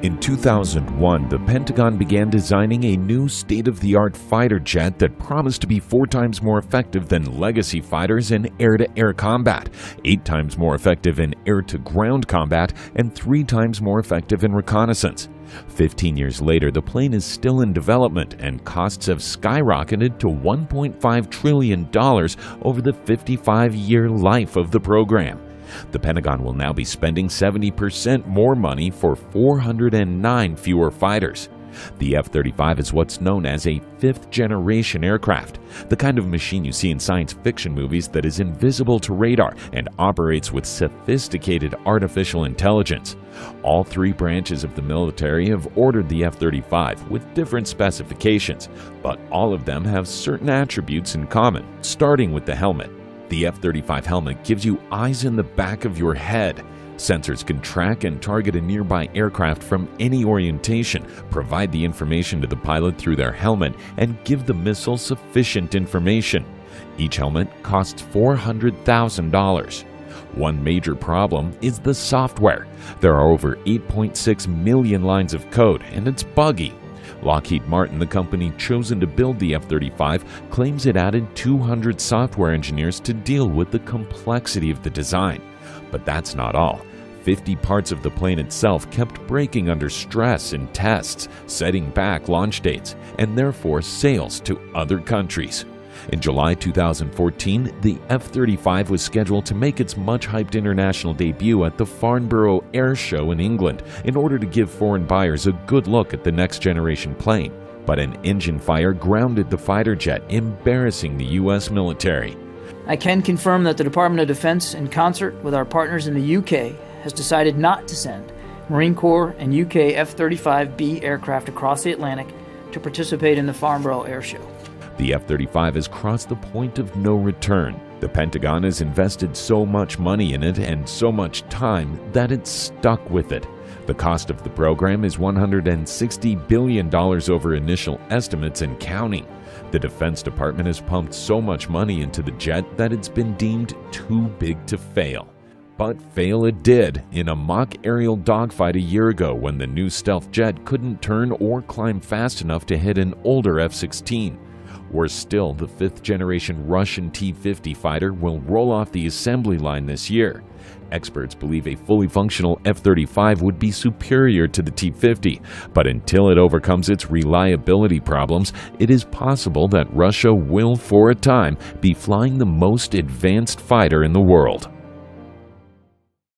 In 2001, the Pentagon began designing a new state-of-the-art fighter jet that promised to be 4 times more effective than legacy fighters in air-to-air combat, 8 times more effective in air-to-ground combat, and 3 times more effective in reconnaissance. 15 years later, the plane is still in development, and costs have skyrocketed to $1.5 trillion over the 55-year life of the program. The Pentagon will now be spending 70% more money for 409 fewer fighters. The F-35 is what's known as a fifth-generation aircraft, the kind of machine you see in science fiction movies that is invisible to radar and operates with sophisticated artificial intelligence. All 3 branches of the military have ordered the F-35 with different specifications, but all of them have certain attributes in common, starting with the helmet. The F-35 helmet gives you eyes in the back of your head. Sensors can track and target a nearby aircraft from any orientation, provide the information to the pilot through their helmet, and give the missile sufficient information. Each helmet costs $400,000. One major problem is the software. There are over 8.6 million lines of code, and it's buggy. Lockheed Martin, the company chosen to build the F-35, claims it added 200 software engineers to deal with the complexity of the design. But that's not all. 50 parts of the plane itself kept breaking under stress in tests, setting back launch dates, and therefore sales to other countries. In July 2014, the F-35 was scheduled to make its much-hyped international debut at the Farnborough Air Show in England in order to give foreign buyers a good look at the next-generation plane. But an engine fire grounded the fighter jet, embarrassing the U.S. military. I can confirm that the Department of Defense, in concert with our partners in the UK, has decided not to send Marine Corps and UK F-35B aircraft across the Atlantic to participate in the Farnborough Air Show. The F-35 has crossed the point of no return. The Pentagon has invested so much money in it and so much time that it's stuck with it. The cost of the program is $160 billion over initial estimates and counting. The Defense Department has pumped so much money into the jet that it's been deemed too big to fail. But fail it did in a mock aerial dogfight a year ago when the new stealth jet couldn't turn or climb fast enough to hit an older F-16. Worse still, the 5th-generation Russian T-50 fighter will roll off the assembly line this year. Experts believe a fully functional F-35 would be superior to the T-50, but until it overcomes its reliability problems, it is possible that Russia will, for a time, be flying the most advanced fighter in the world.